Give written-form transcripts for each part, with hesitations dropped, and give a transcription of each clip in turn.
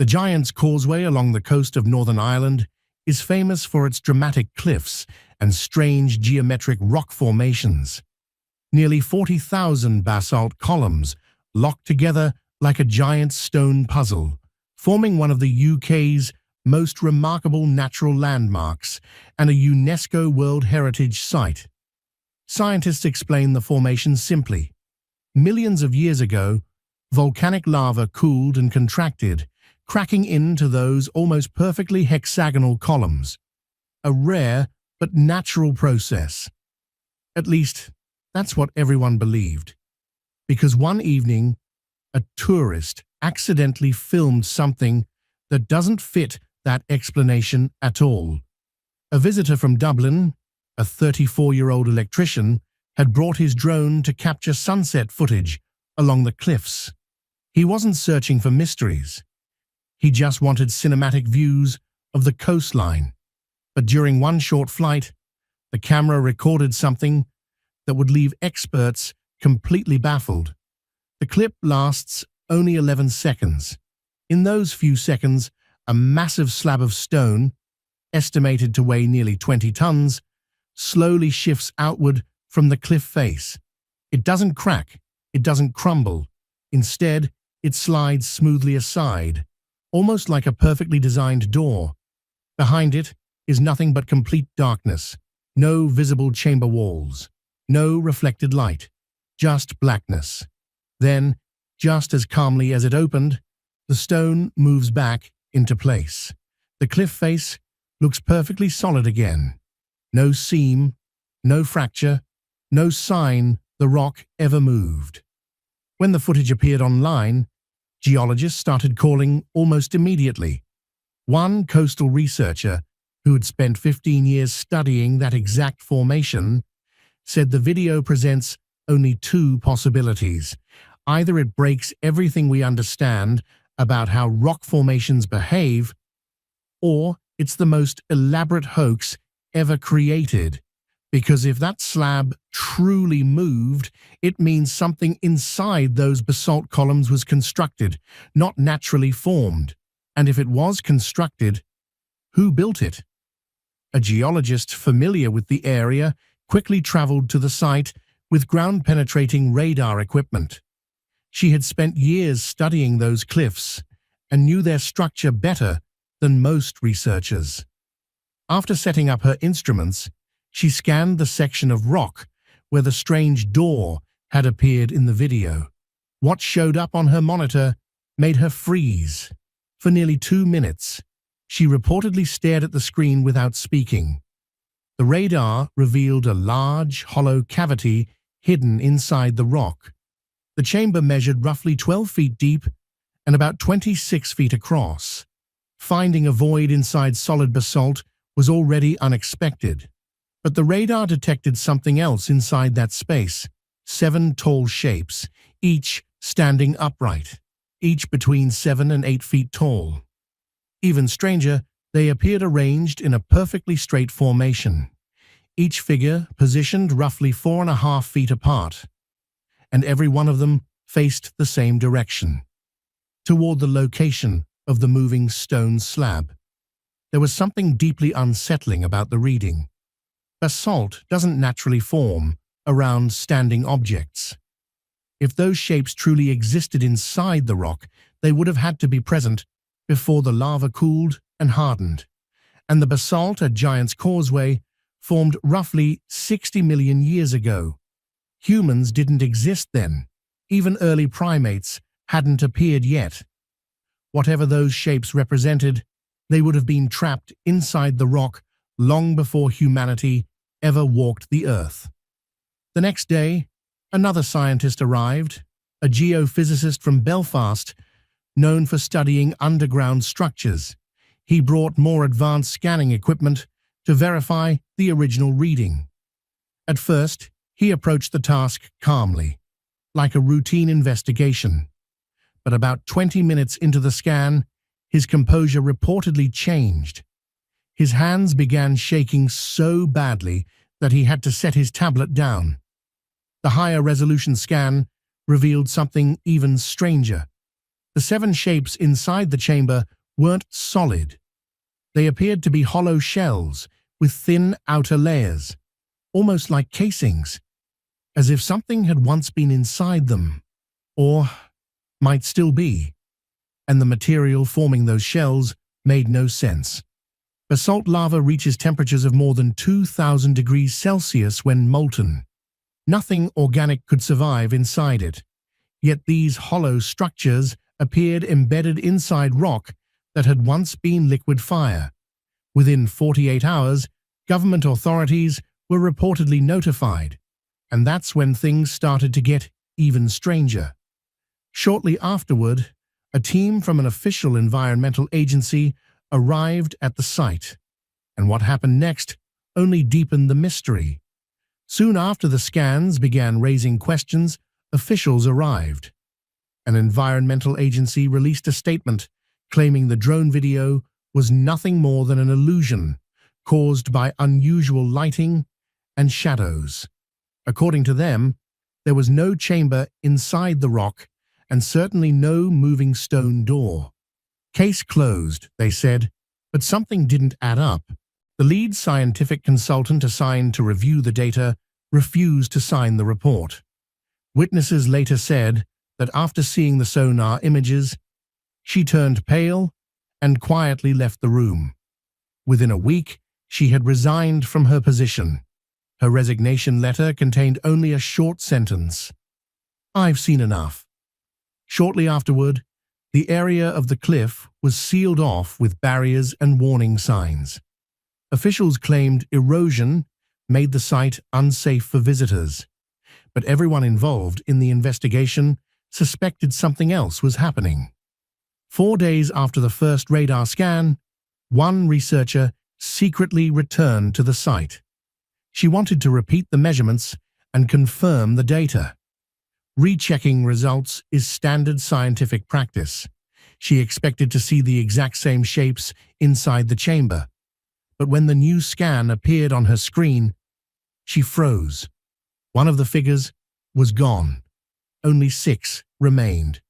The Giant's Causeway along the coast of Northern Ireland is famous for its dramatic cliffs and strange geometric rock formations. Nearly 40,000 basalt columns locked together like a giant stone puzzle, forming one of the UK's most remarkable natural landmarks and a UNESCO World Heritage Site. Scientists explain the formation simply. Millions of years ago, volcanic lava cooled and contracted, cracking into those almost perfectly hexagonal columns. A rare but natural process. At least, that's what everyone believed. Because one evening, a tourist accidentally filmed something that doesn't fit that explanation at all. A visitor from Dublin, a 34-year-old electrician, had brought his drone to capture sunset footage along the cliffs. He wasn't searching for mysteries. He just wanted cinematic views of the coastline. But during one short flight, the camera recorded something that would leave experts completely baffled. The clip lasts only 11 seconds. In those few seconds, a massive slab of stone, estimated to weigh nearly 20 tons, slowly shifts outward from the cliff face. It doesn't crack, it doesn't crumble. Instead, it slides smoothly aside, almost like a perfectly designed door. Behind it is nothing but complete darkness, no visible chamber walls, no reflected light, just blackness. Then, just as calmly as it opened, the stone moves back into place. The cliff face looks perfectly solid again. No seam, no fracture, no sign the rock ever moved. When the footage appeared online, geologists started calling almost immediately. One coastal researcher, who had spent 15 years studying that exact formation, said the video presents only two possibilities. Either it breaks everything we understand about how rock formations behave, or it's the most elaborate hoax ever created. Because if that slab truly moved, it means something inside those basalt columns was constructed, not naturally formed. And if it was constructed, who built it? A geologist familiar with the area quickly traveled to the site with ground-penetrating radar equipment. She had spent years studying those cliffs and knew their structure better than most researchers. After setting up her instruments, she scanned the section of rock where the strange door had appeared in the video. What showed up on her monitor made her freeze. For nearly 2 minutes, she reportedly stared at the screen without speaking. The radar revealed a large, hollow cavity hidden inside the rock. The chamber measured roughly 12 feet deep and about 26 feet across. Finding a void inside solid basalt was already unexpected. But the radar detected something else inside that space. 7 tall shapes, each standing upright, each between 7 and 8 feet tall. Even stranger, they appeared arranged in a perfectly straight formation, each figure positioned roughly 4.5 feet apart, and every one of them faced the same direction, toward the location of the moving stone slab. There was something deeply unsettling about the reading. Basalt doesn't naturally form around standing objects. If those shapes truly existed inside the rock, they would have had to be present before the lava cooled and hardened. And the basalt at Giant's Causeway formed roughly 60 million years ago. Humans didn't exist then. Even early primates hadn't appeared yet. Whatever those shapes represented, they would have been trapped inside the rock long before humanity ever walked the earth. The next day, another scientist arrived, a geophysicist from Belfast, known for studying underground structures. He brought more advanced scanning equipment to verify the original reading. At first, he approached the task calmly, like a routine investigation. But about 20 minutes into the scan, his composure reportedly changed. His hands began shaking so badly that he had to set his tablet down. The higher resolution scan revealed something even stranger. The 7 shapes inside the chamber weren't solid. They appeared to be hollow shells with thin outer layers, almost like casings, as if something had once been inside them, or might still be, and the material forming those shells made no sense. Basalt lava reaches temperatures of more than 2,000 degrees Celsius when molten. Nothing organic could survive inside it, yet these hollow structures appeared embedded inside rock that had once been liquid fire. Within 48 hours, government authorities were reportedly notified, and that's when things started to get even stranger. Shortly afterward, a team from an official environmental agency arrived at the site, and what happened next only deepened the mystery. Soon after the scans began raising questions, officials arrived. An environmental agency released a statement claiming the drone video was nothing more than an illusion caused by unusual lighting and shadows. According to them, there was no chamber inside the rock and certainly no moving stone door. Case closed, they said, but something didn't add up. The lead scientific consultant assigned to review the data refused to sign the report. Witnesses later said that after seeing the sonar images, she turned pale and quietly left the room. Within a week, she had resigned from her position. Her resignation letter contained only a short sentence: "I've seen enough." Shortly afterward, the area of the cliff was sealed off with barriers and warning signs. Officials claimed erosion made the site unsafe for visitors, but everyone involved in the investigation suspected something else was happening. 4 days after the first radar scan, one researcher secretly returned to the site. She wanted to repeat the measurements and confirm the data. Rechecking results is standard scientific practice. She expected to see the exact same shapes inside the chamber, but when the new scan appeared on her screen, she froze. One of the figures was gone. Only 6 remained.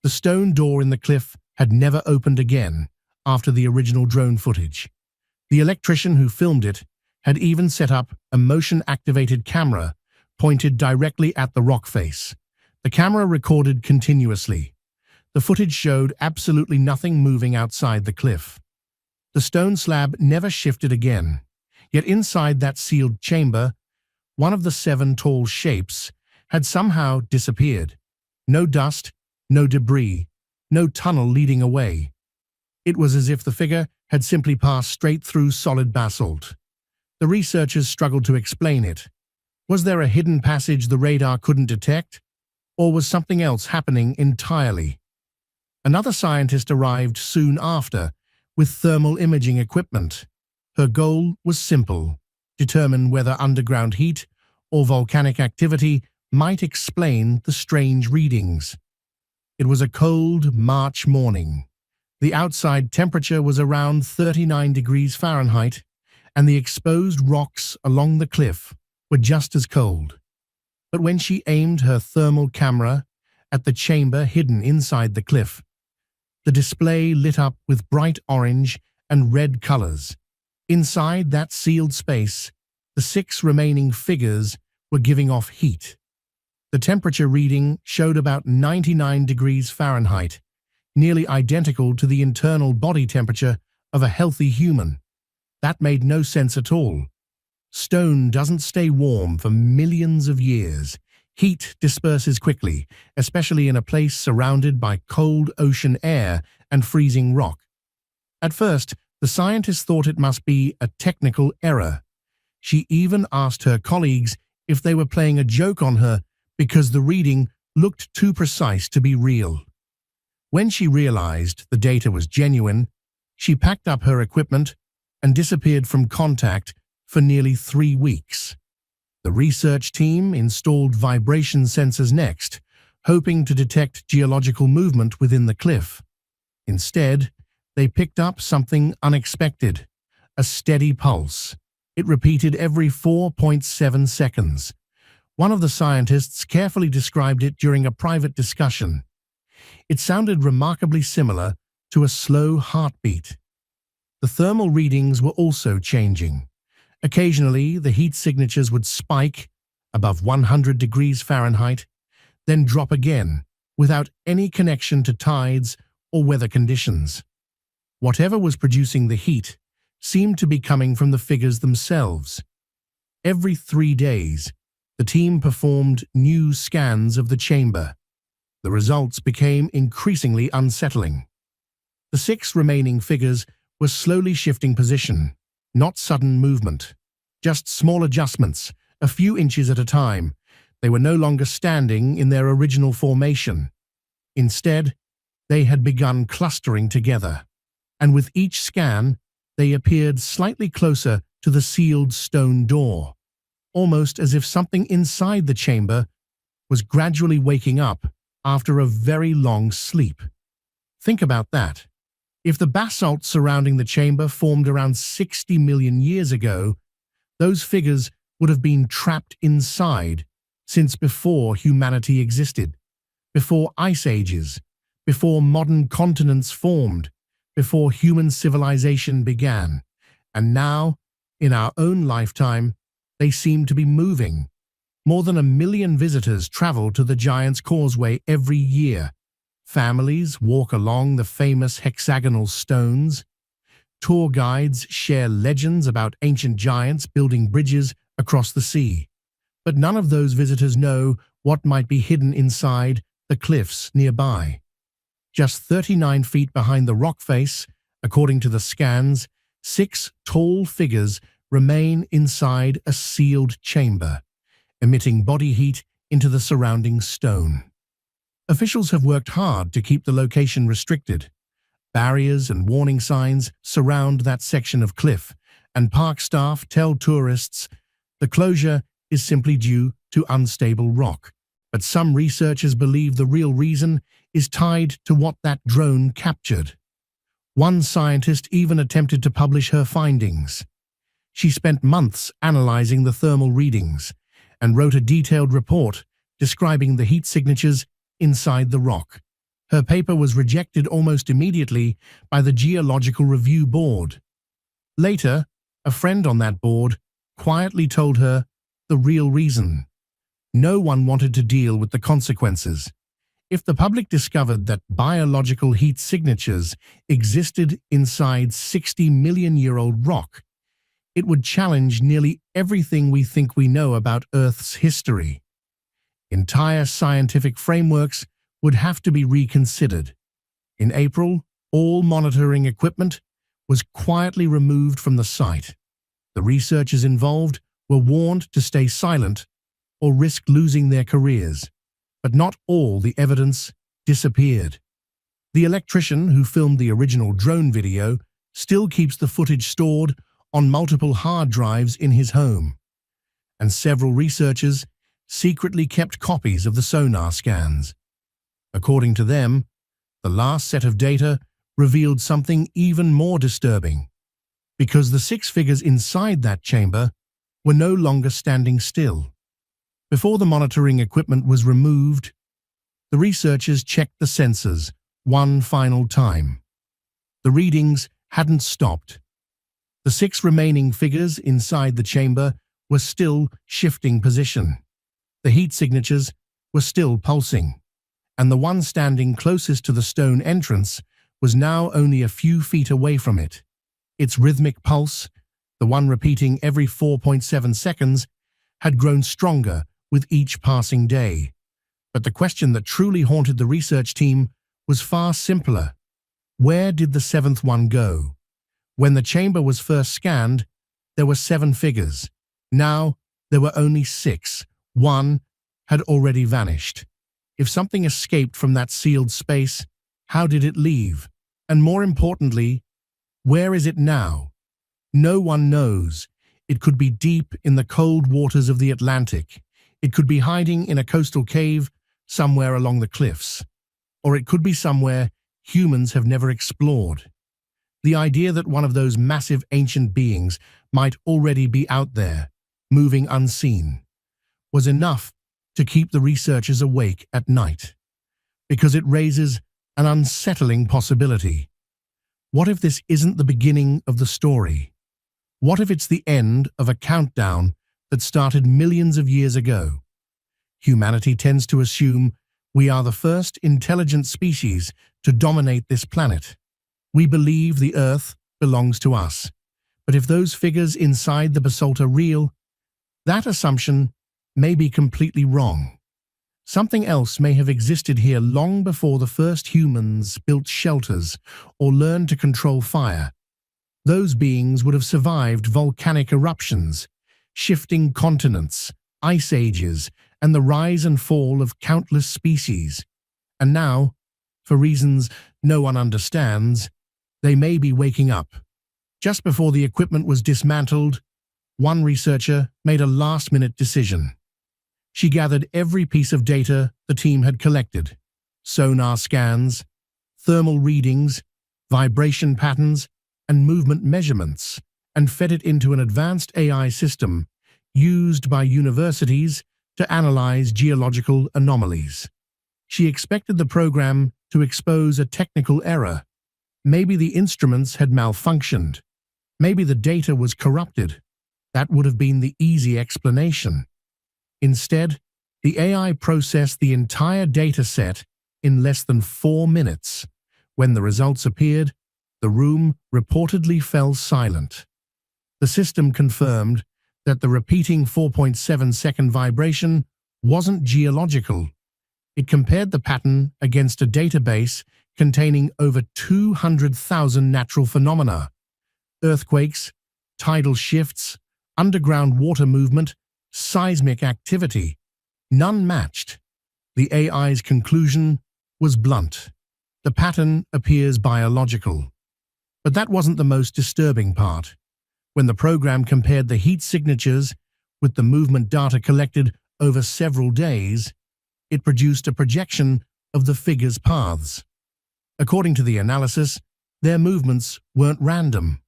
The stone door in the cliff had never opened again after the original drone footage. The electrician who filmed it had even set up a motion-activated camera pointed directly at the rock face. The camera recorded continuously. The footage showed absolutely nothing moving outside the cliff. The stone slab never shifted again. Yet inside that sealed chamber, one of the 7 tall shapes had somehow disappeared. No dust, no debris, no tunnel leading away. It was as if the figure had simply passed straight through solid basalt. The researchers struggled to explain it. Was there a hidden passage the radar couldn't detect? Or was something else happening entirely? Another scientist arrived soon after with thermal imaging equipment. Her goal was simple: determine whether underground heat or volcanic activity might explain the strange readings. It was a cold March morning. The outside temperature was around 39 degrees Fahrenheit, and the exposed rocks along the cliff were just as cold. But when she aimed her thermal camera at the chamber hidden inside the cliff, the display lit up with bright orange and red colors. Inside that sealed space, the 6 remaining figures were giving off heat. The temperature reading showed about 99 degrees Fahrenheit, nearly identical to the internal body temperature of a healthy human. That made no sense at all. Stone doesn't stay warm for millions of years. Heat disperses quickly, especially in a place surrounded by cold ocean air and freezing rock. At first, the scientists thought it must be a technical error. She even asked her colleagues if they were playing a joke on her because the reading looked too precise to be real. When she realized the data was genuine, she packed up her equipment and disappeared from contact for nearly 3 weeks. The research team installed vibration sensors next, hoping to detect geological movement within the cliff. Instead, they picked up something unexpected: a steady pulse. It repeated every 4.7 seconds. One of the scientists carefully described it during a private discussion. It sounded remarkably similar to a slow heartbeat. The thermal readings were also changing. Occasionally, the heat signatures would spike above 100 degrees Fahrenheit, then drop again without any connection to tides or weather conditions. Whatever was producing the heat seemed to be coming from the figures themselves. Every 3 days, the team performed new scans of the chamber. The results became increasingly unsettling. The 6 remaining figures were slowly shifting position, not sudden movement, just small adjustments, a few inches at a time. They were no longer standing in their original formation. Instead, they had begun clustering together, and with each scan, they appeared slightly closer to the sealed stone door, almost as if something inside the chamber was gradually waking up after a very long sleep. Think about that. If the basalt surrounding the chamber formed around 60 million years ago, those figures would have been trapped inside since before humanity existed, before ice ages, before modern continents formed, before human civilization began. And now, in our own lifetime, they seem to be moving. More than 1 million visitors travel to the Giant's Causeway every year. Families walk along the famous hexagonal stones. Tour guides share legends about ancient giants building bridges across the sea. But none of those visitors know what might be hidden inside the cliffs nearby. Just 39 feet behind the rock face, according to the scans, 6 tall figures remain inside a sealed chamber, emitting body heat into the surrounding stone. Officials have worked hard to keep the location restricted. Barriers and warning signs surround that section of cliff, and park staff tell tourists the closure is simply due to unstable rock. But some researchers believe the real reason is tied to what that drone captured. One scientist even attempted to publish her findings. She spent months analyzing the thermal readings and wrote a detailed report describing the heat signatures inside the rock. Her paper was rejected almost immediately by the Geological Review Board. Later, a friend on that board quietly told her the real reason. No one wanted to deal with the consequences. If the public discovered that biological heat signatures existed inside 60-million-year-old rock, it would challenge nearly everything we think we know about Earth's history. Entire scientific frameworks would have to be reconsidered. In April, all monitoring equipment was quietly removed from the site. The researchers involved were warned to stay silent or risk losing their careers. But not all the evidence disappeared. The electrician who filmed the original drone video still keeps the footage stored on multiple hard drives in his home. And several researchers secretly kept copies of the sonar scans. According to them, the last set of data revealed something even more disturbing, because the 6 figures inside that chamber were no longer standing still. Before the monitoring equipment was removed, the researchers checked the sensors one final time. The readings hadn't stopped. The 6 remaining figures inside the chamber were still shifting position. The heat signatures were still pulsing, and the one standing closest to the stone entrance was now only a few feet away from it. Its rhythmic pulse, the one repeating every 4.7 seconds, had grown stronger with each passing day. But the question that truly haunted the research team was far simpler. Where did the 7th one go? When the chamber was first scanned, there were 7 figures. Now, there were only 6. One had already vanished. If something escaped from that sealed space, how did it leave? And more importantly, where is it now? No one knows. It could be deep in the cold waters of the Atlantic. It could be hiding in a coastal cave somewhere along the cliffs. Or it could be somewhere humans have never explored. The idea that one of those massive ancient beings might already be out there, moving unseen, was enough to keep the researchers awake at night. because it raises an unsettling possibility. What if this isn't the beginning of the story? What if it's the end of a countdown that started millions of years ago? Humanity tends to assume we are the first intelligent species to dominate this planet. We believe the Earth belongs to us. But if those figures inside the basalt are real, that assumption may be completely wrong. Something else may have existed here long before the first humans built shelters or learned to control fire. Those beings would have survived volcanic eruptions, shifting continents, ice ages, and the rise and fall of countless species. And now, for reasons no one understands, they may be waking up. Just before the equipment was dismantled, one researcher made a last-minute decision. She gathered every piece of data the team had collected: sonar scans, thermal readings, vibration patterns, and movement measurements, and fed it into an advanced AI system used by universities to analyze geological anomalies. She expected the program to expose a technical error. Maybe the instruments had malfunctioned. Maybe the data was corrupted. That would have been the easy explanation. Instead, the AI processed the entire data set in less than 4 minutes. When the results appeared, the room reportedly fell silent. The system confirmed that the repeating 4.7-second vibration wasn't geological. It compared the pattern against a database containing over 200,000 natural phenomena: earthquakes, tidal shifts, underground water movement, seismic activity. None matched. The AI's conclusion was blunt. The pattern appears biological. But that wasn't the most disturbing part. When the program compared the heat signatures with the movement data collected over several days, it produced a projection of the figures' paths. According to the analysis, their movements weren't random.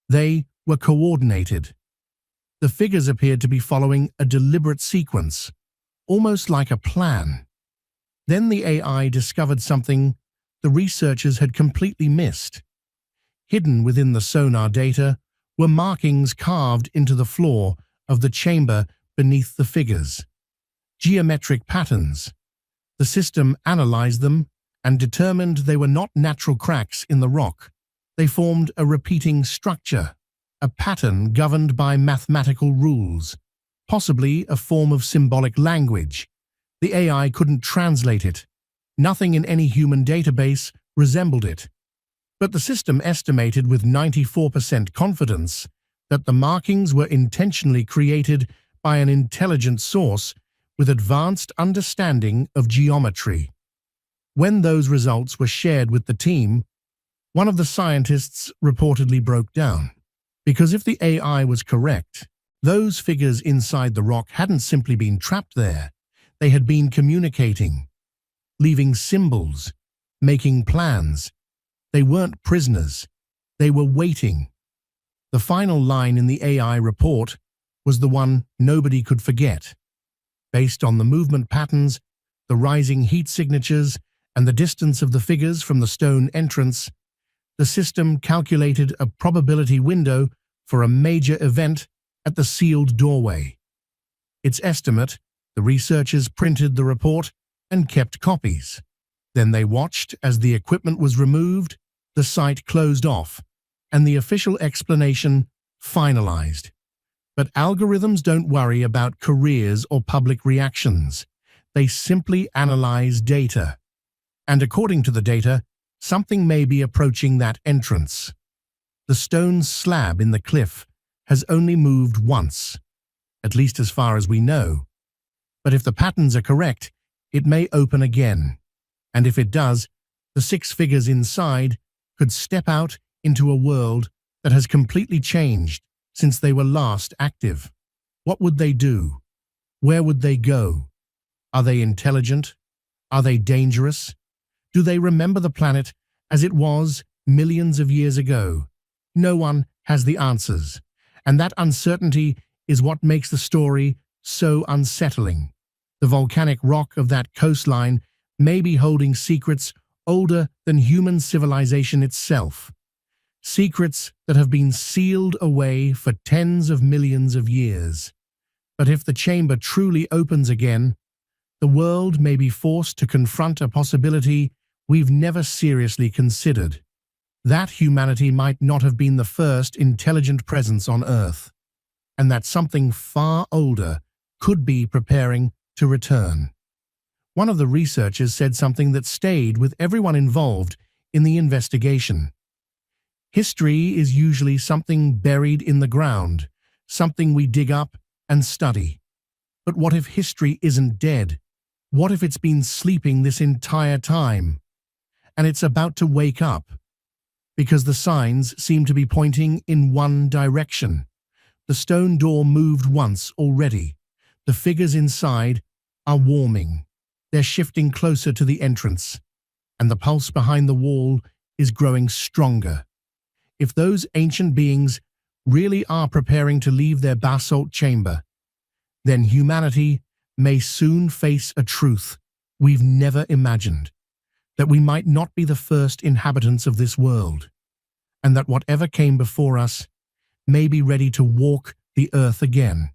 They were coordinated. The figures appeared to be following a deliberate sequence, almost like a plan. Then the AI discovered something the researchers had completely missed. Hidden within the sonar data were markings carved into the floor of the chamber beneath the figures. Geometric patterns. The system analyzed them and determined they were not natural cracks in the rock. They formed a repeating structure, a pattern governed by mathematical rules, possibly a form of symbolic language. The AI couldn't translate it. Nothing in any human database resembled it. But the system estimated with 94% confidence that the markings were intentionally created by an intelligent source with advanced understanding of geometry. When those results were shared with the team, one of the scientists reportedly broke down. Because if the AI was correct, those figures inside the rock hadn't simply been trapped there. They had been communicating, leaving symbols, making plans. They weren't prisoners. They were waiting. The final line in the AI report was the one nobody could forget. Based on the movement patterns, the rising heat signatures, and the distance of the figures from the stone entrance, the system calculated a probability window for a major event at the sealed doorway. Its estimate, the researchers printed the report and kept copies. Then they watched as the equipment was removed, the site closed off, and the official explanation finalized. But algorithms don't worry about careers or public reactions. They simply analyze data. And according to the data, something may be approaching that entrance. The stone slab in the cliff has only moved once, at least as far as we know. But if the patterns are correct, it may open again. And if it does, the 6 figures inside could step out into a world that has completely changed since they were last active. What would they do? Where would they go? Are they intelligent? Are they dangerous? Do they remember the planet as it was millions of years ago? No one has the answers, and that uncertainty is what makes the story so unsettling. The volcanic rock of that coastline may be holding secrets older than human civilization itself. Secrets that have been sealed away for tens of millions of years. But if the chamber truly opens again, the world may be forced to confront a possibility we've never seriously considered. That humanity might not have been the first intelligent presence on Earth, and that something far older could be preparing to return. One of the researchers said something that stayed with everyone involved in the investigation. History is usually something buried in the ground, something we dig up and study. But what if history isn't dead? What if it's been sleeping this entire time? And it's about to wake up? Because the signs seem to be pointing in one direction. The stone door moved once already. The figures inside are warming. They're shifting closer to the entrance, and the pulse behind the wall is growing stronger. If those ancient beings really are preparing to leave their basalt chamber, then humanity may soon face a truth we've never imagined, that we might not be the first inhabitants of this world, and that whatever came before us may be ready to walk the earth again.